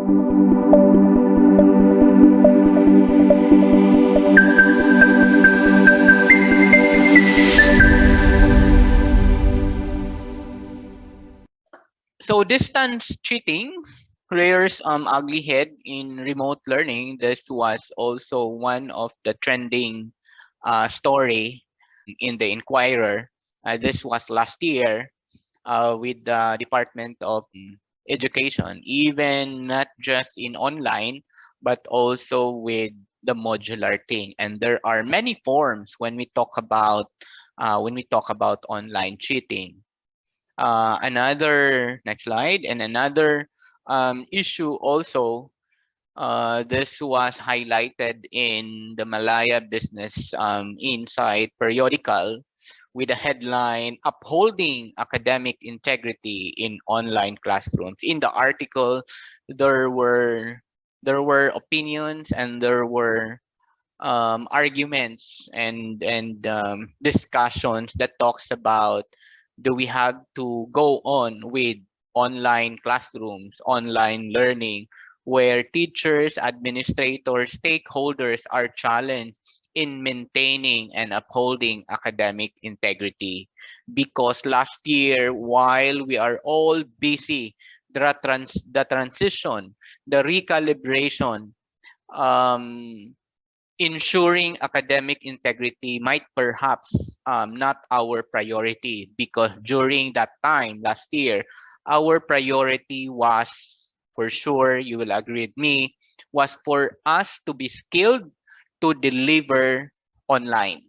So distance cheating rears ugly head in remote learning. This was also one of the trending story in the Inquirer. This was last year with the Department of Education, even not just in online, but also with the modular thing. And there are many forms when we talk about online cheating. Another next slide, and another issue also. This was highlighted in the Malaya Business Insight periodical with a headline Upholding Academic Integrity in Online Classrooms. In the article, there were opinions, and there were arguments and discussions that talks about, do we have to go on with online classrooms, online learning, where teachers, administrators, stakeholders are challenged in maintaining and upholding academic integrity? Because last year, while we are all busy, the transition, the recalibration, um, ensuring academic integrity might perhaps not our priority, because during that time last year, our priority was, for sure you will agree with me, was for us to be skilled to deliver online.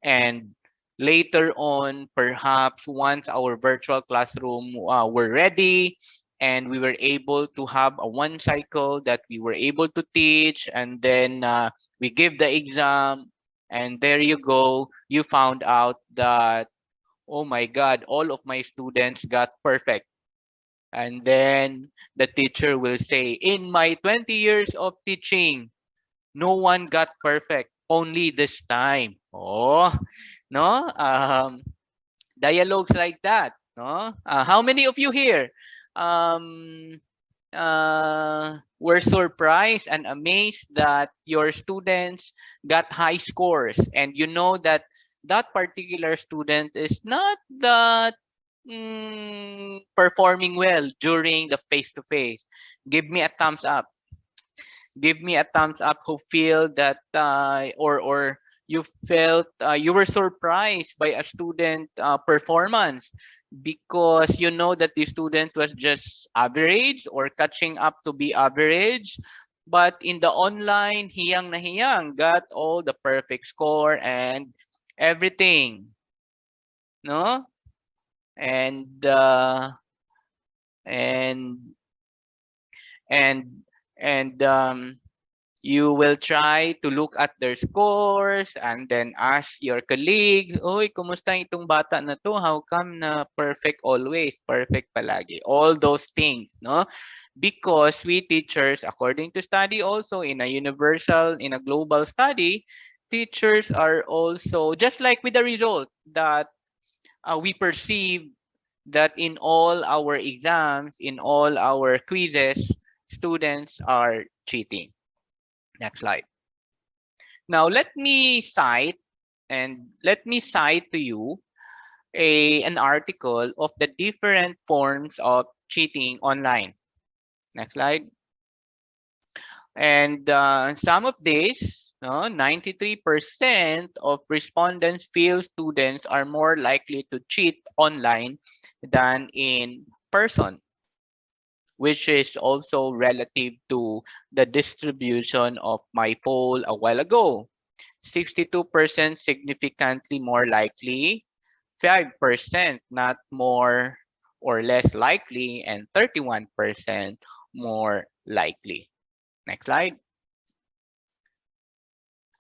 And later on, perhaps once our virtual classroom were ready, and we were able to have a one cycle that we were able to teach, and then we give the exam, and there you go, you found out that, oh my god, all of my students got perfect. And then the teacher will say, in my 20 years of teaching, no one got perfect, only this time. Oh, no? Dialogues like that, no? How many of you here um, were surprised and amazed that your students got high scores, and you know that that particular student is not that performing well during the face-to-face? Give me a thumbs up. Give me a thumbs up who feel that or you felt you were surprised by a student performance, because you know that the student was just average or catching up to be average, but in the online, hiyang na hiyang, got all the perfect score and everything, no? And uh, and and and you will try to look at their scores and then ask your colleague, "Oy, kumusta itong bata na to? How come na perfect always? Perfect palagi." All those things, no? Because we teachers, according to study also in a global study, teachers are also just like with the result that we perceive that in all our exams, in all our quizzes, students are cheating. Next slide. Now let me cite to you an article of the different forms of cheating online. Next slide. And some of these, no, 93% of respondents feel students are more likely to cheat online than in person, which is also relative to the distribution of my poll a while ago. 62% significantly more likely, 5% not more or less likely, and 31% more likely. Next slide.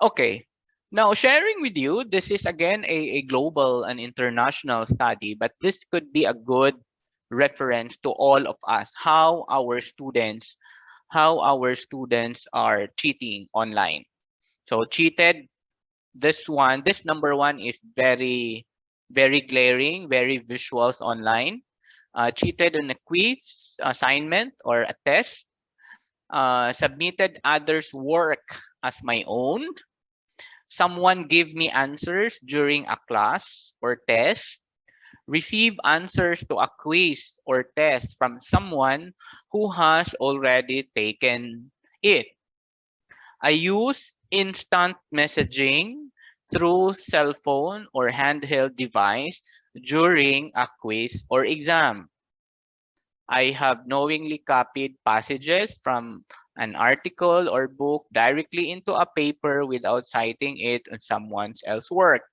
Okay. Now, sharing with you, this is again a global and international study, but this could be a good reference to all of us, how our students are cheating online. So cheated, this number one is very, very glaring, very visuals online. Cheated on a quiz, assignment, or a test. submitted others' work as my own. Someone gave me answers during a class or test. Receive answers to a quiz or test from someone who has already taken it. I use instant messaging through cell phone or handheld device during a quiz or exam. I have knowingly copied passages from an article or book directly into a paper without citing it on someone else's work.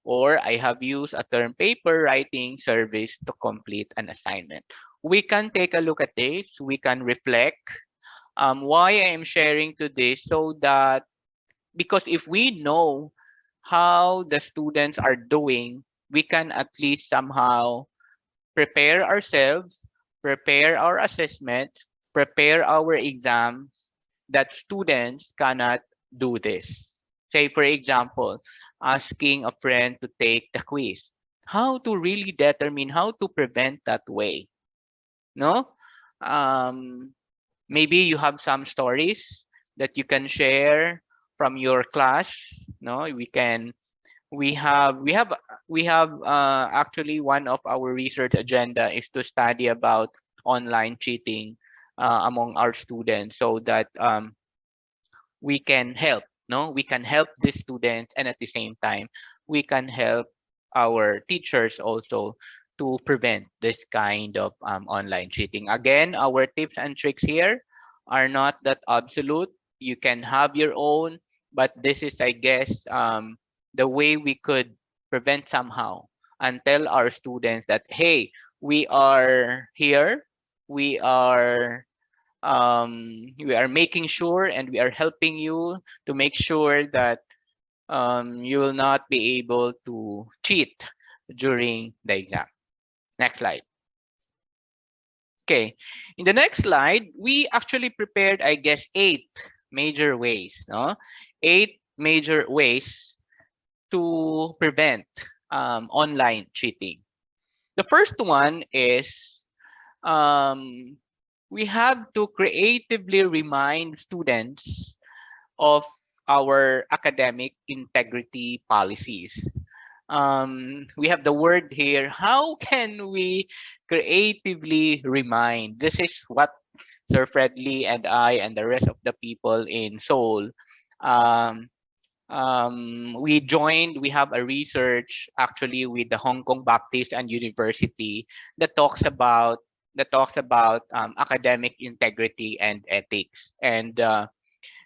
Or I have used a term paper writing service to complete an assignment. We can take a look at this. We can reflect why I am sharing to this, so that because if we know how the students are doing, we can at least somehow prepare ourselves, prepare our assessment, prepare our exams, that students cannot do this. Say, for example, asking a friend to take the quiz. How to really determine how to prevent that way? No? Um, Maybe you have some stories that you can share from your class. No, we have actually one of our research agenda is to study about online cheating among our students, so that we can help, no, we can help the students, and at the same time we can help our teachers also to prevent this kind of online cheating. Again, our tips and tricks here are not that absolute. You can have your own, but this is, I guess, the way we could prevent somehow, and tell our students that, hey, we are here, we are we are making sure, and we are helping you to make sure that you will not be able to cheat during the exam. Next slide. Okay, in the next slide, we actually prepared, I guess, 8 major ways, no? 8 major ways to prevent online cheating. The first one is um, we have to creatively remind students of our academic integrity policies. We have the word here. How can we creatively remind? This is what Sir Fred Lee and I and the rest of the people in Seoul, um, we have a research actually with the Hong Kong Baptist and University that talks about academic integrity and ethics. And at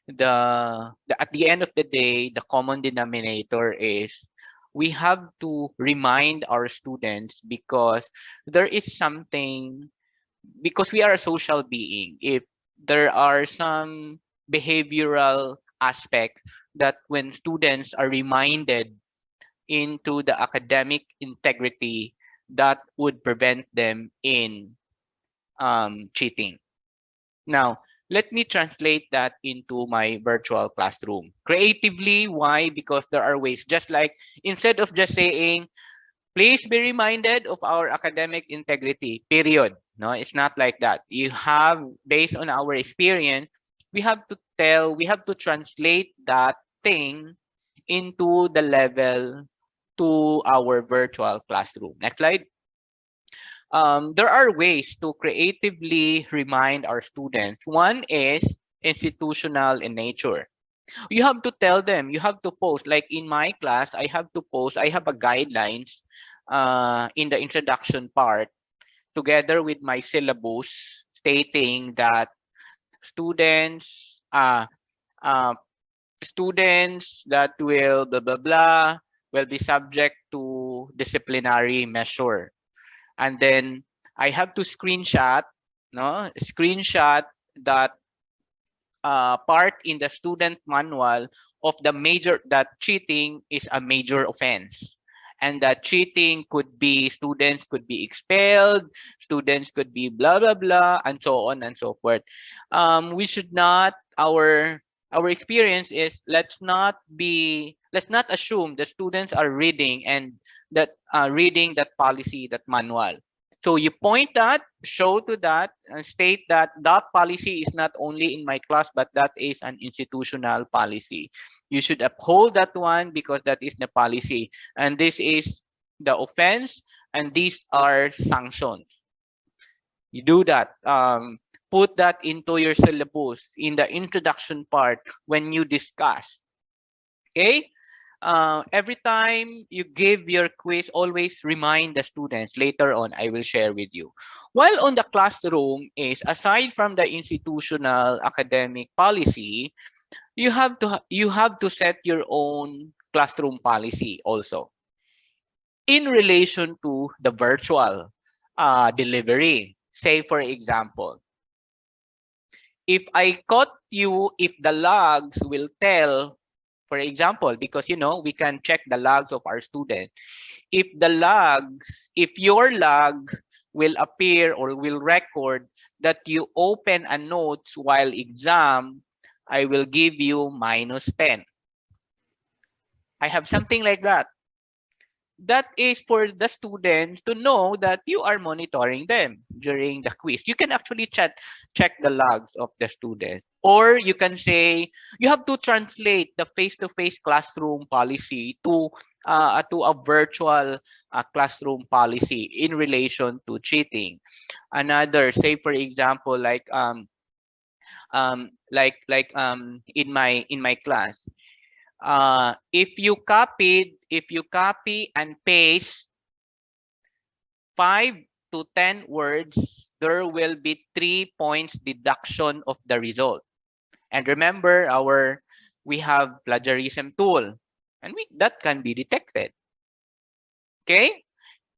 the end of the day, the common denominator is we have to remind our students, because there is something, because we are a social being. If there are some behavioral aspect that when students are reminded into the academic integrity, that would prevent them in cheating. Now, let me translate that into my virtual classroom. Creatively, why? Because there are ways. Just like, instead of just saying, please be reminded of our academic integrity, period. No, it's not like that. You have, based on our experience, we have to translate that thing into the level to our virtual classroom. Next slide. There are ways to creatively remind our students. One is institutional in nature. You have to tell them, you have to post. Like in my class, I have to post, I have a guidelines in the introduction part, together with my syllabus, stating that students, uh, students that will blah blah blah will be subject to disciplinary measure. And then I have to screenshot, no, screenshot that part in the student manual of the major, that cheating is a major offense, and that cheating could be, students could be expelled, students could be blah blah blah, and so on and so forth. We should not, our experience is, let's not assume the students are reading, and that reading that policy, that manual. So you point that, show to that, and state that that policy is not only in my class, but that is an institutional policy. You should uphold that one because that is the policy. And this is the offense, and these are sanctions. You do that. Put that into your syllabus in the introduction part when you discuss. Okay? Every time you give your quiz, always remind the students. Later on, I will share with you. While on the classroom is, aside from the institutional academic policy, you have to set your own classroom policy also in relation to the virtual delivery. Say, for example, if I caught you, if the logs will tell, for example, because we can check the logs of our student. If your log will appear or will record that you open a notes while exam, I will give you -10. I have something like that. That is for the students to know that you are monitoring them during the quiz. You can actually check the logs of the student. Or you can say you have to translate the face-to-face classroom policy to a virtual classroom policy in relation to cheating. Another, say for example, in my class, if you copy and paste 5 to 10 words, there will be 3 points deduction of the result. And remember, we have plagiarism tool, and that can be detected. Okay?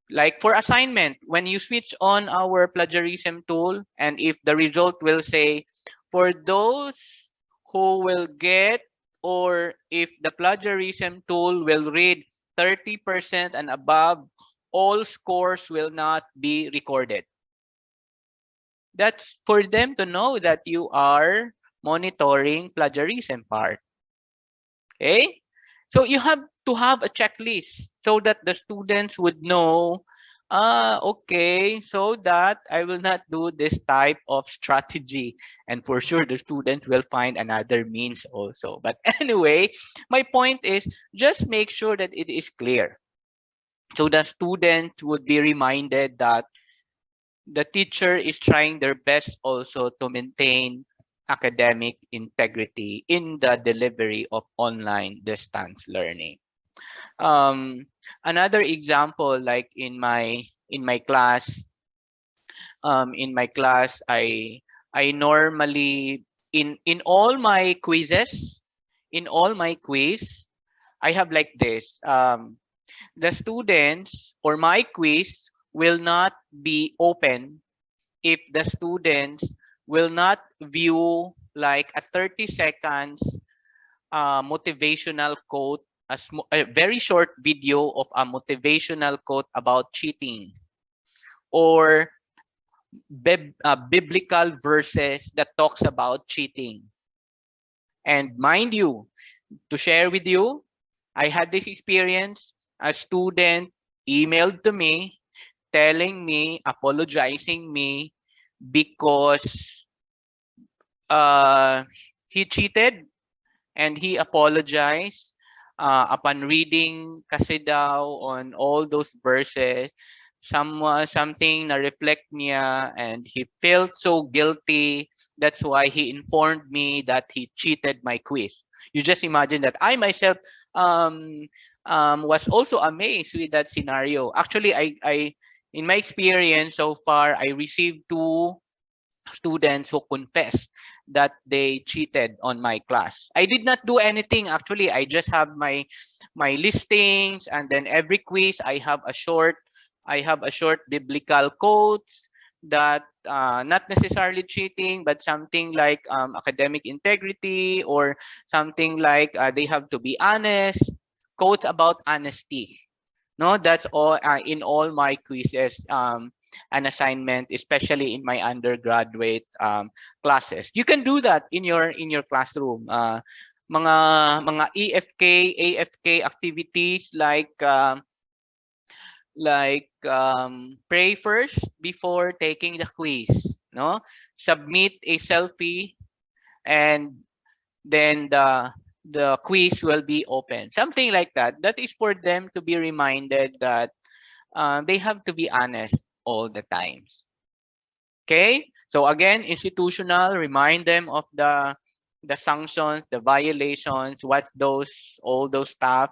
Like for assignment, when you switch on our plagiarism tool, and if the result will say, for those who will get, or if the plagiarism tool will read 30% and above, all scores will not be recorded. That's for them to know that you are monitoring plagiarism part. Okay? So you have to have a checklist so that the students would know, okay, so that I will not do this type of strategy. And for sure, the student will find another means also. But anyway, my point is just make sure that it is clear. So the student would be reminded that the teacher is trying their best also to maintain academic integrity in the delivery of online distance learning. Um, Another example, like in my class, I normally in all my quizzes, in all my quiz, I have like this. The students or my quiz will not be open if the students will not view like a 30 seconds motivational quote, a very short video of a motivational quote about cheating, or biblical verses that talks about cheating. And mind you, to share with you, I had this experience. A student emailed to me telling me, apologizing me because uh, he cheated, and he apologized upon reading kasi daw on all those verses. Something na reflect niya, and he felt so guilty. That's why he informed me that he cheated my quiz. You just imagine that. I myself um, was also amazed with that scenario. Actually, I in my experience so far, I received two students who confessed that they cheated on my class. I did not do anything actually. I just have my listings, and then every quiz I have a short biblical quotes that not necessarily cheating, but something like academic integrity, or something like they have to be honest, quotes about honesty. No, that's all in all my quizzes. An assignment, especially in my undergraduate classes. You can do that in your classroom. Mga EFK, AFK activities like like pray first before taking the quiz, no? Submit a selfie, and then the quiz will be open, something like that. That is for them to be reminded that they have to be honest all the times. Okay, so again, institutional, remind them of the sanctions, the violations, what those all those stuff.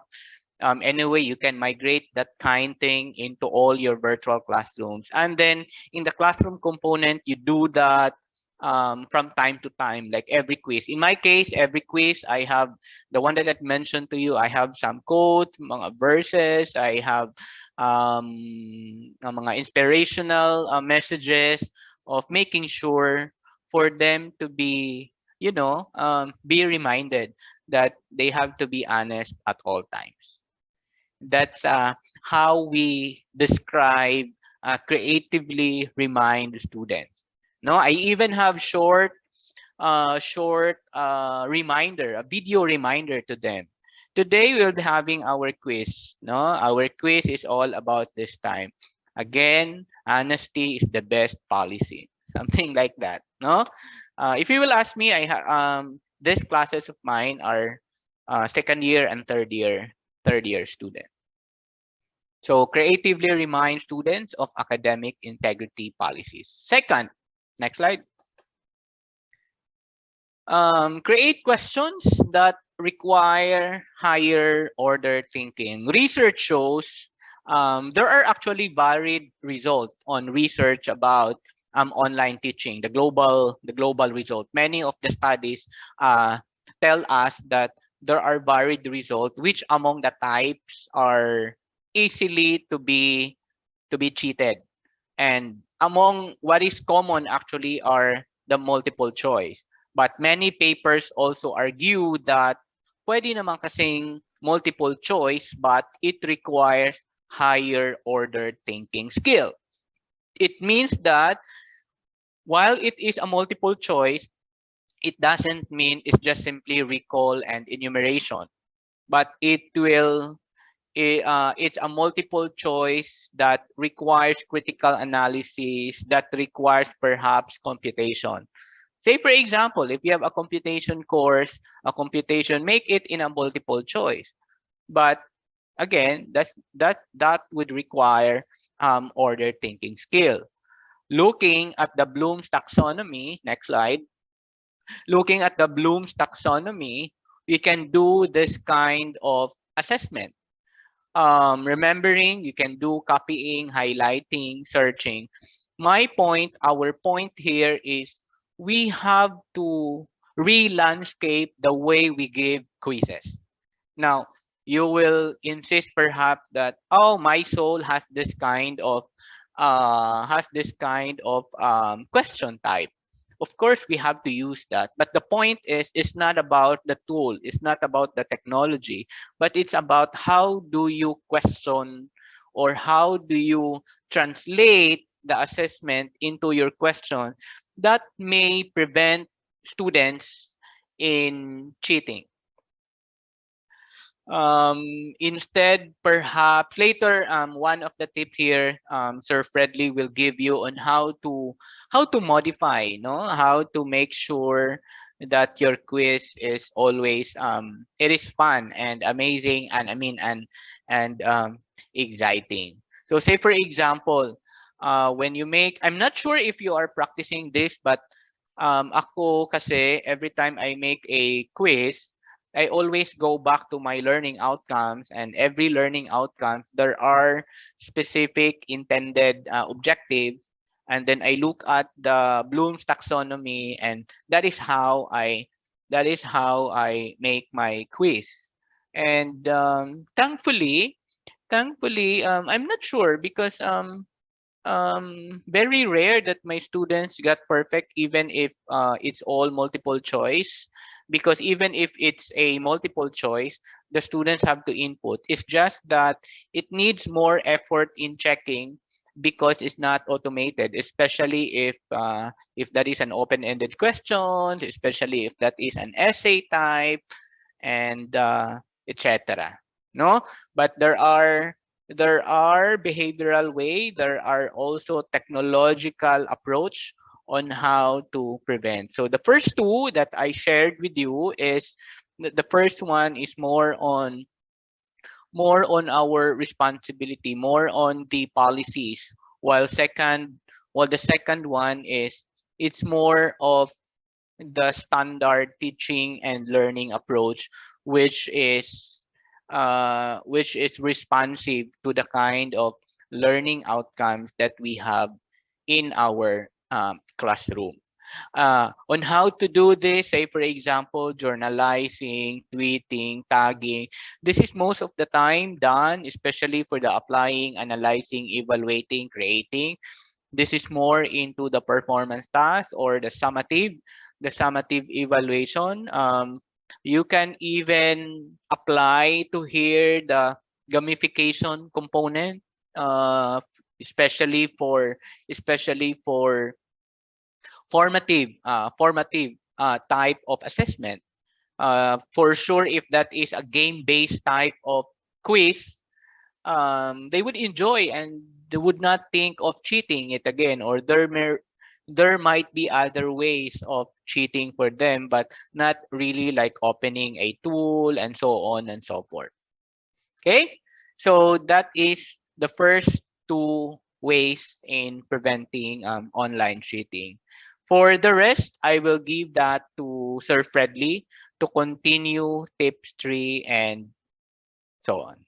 Anyway, you can migrate that kind thing into all your virtual classrooms. And then in the classroom component, you do that from time to time, like every quiz. In my case, every quiz, I have the one that I mentioned to you. I have some quotes, mga verses. I have mga inspirational messages of making sure for them to be, be reminded that they have to be honest at all times. That's how we describe creatively remind students. No, I even have short reminder, a video reminder to them. Today we'll be having our quiz. No, our quiz is all about this time. Again, honesty is the best policy. Something like that. No, if you will ask me, these classes of mine are second year and third year students. So creatively remind students of academic integrity policies. Second, next slide. Create questions that require higher order thinking. Research shows there are actually varied results on research about online teaching, the global result. Many of the studies tell us that there are varied results, which among the types are easily to be cheated. And among what is common actually are the multiple choice. But many papers also argue that pwede naman kasing multiple choice, but it requires higher order thinking skill. It means that while it is a multiple choice, it doesn't mean it's just simply recall and enumeration, but it's a multiple choice that requires critical analysis, that requires perhaps computation. Say for example, if you have a computation course, a computation, make it in a multiple choice. But again, that would require order thinking skill. Looking at the Bloom's taxonomy, next slide. Looking at the Bloom's taxonomy, we can do this kind of assessment. Remembering, you can do copying, highlighting, searching. Our point here is we have to re-landscape the way we give quizzes. Now, you will insist perhaps that, oh, my soul has this kind of question type. Of course, we have to use that. But the point is, it's not about the tool. It's not about the technology, but it's about how do you question, or how do you translate the assessment into your question that may prevent students in cheating. Instead, perhaps later, one of the tips here, Sir Fredley will give you on how to modify, no, how to make sure that your quiz is always it is fun and amazing, and and exciting. So say for example, when you make, I'm not sure if you are practicing this, but ako kasi every time I make a quiz, I always go back to my learning outcomes, and every learning outcomes there are specific intended objectives, and then I look at the Bloom's taxonomy, and that is how I make my quiz. And thankfully, I'm not sure because very rare that my students got perfect, even if it's all multiple choice, because even if it's a multiple choice, the students have to input. It's just that it needs more effort in checking because it's not automated, especially if that is an open-ended question, especially if that is an essay type, and etc. No, but There are behavioral way. There are also technological approach on how to prevent. So the first two that I shared with you is the first one is more on our responsibility, more on the policies, while the second one is it's more of the standard teaching and learning approach, which is responsive to the kind of learning outcomes that we have in our classroom. On how to do this, say for example, journalizing, tweeting, tagging. This is most of the time done, especially for the applying, analyzing, evaluating, creating. This is more into the performance task or the summative evaluation. You can even apply to here the gamification component, uh, especially for especially for formative type of assessment. For sure, if that is a game-based type of quiz, they would enjoy and they would not think of cheating it again, or there might be other ways of cheating for them, but not really like opening a tool and so on and so forth. Okay, so that is the first two ways in preventing online cheating. For the rest, I will give that to Sir Fredley to continue tips 3 and so on.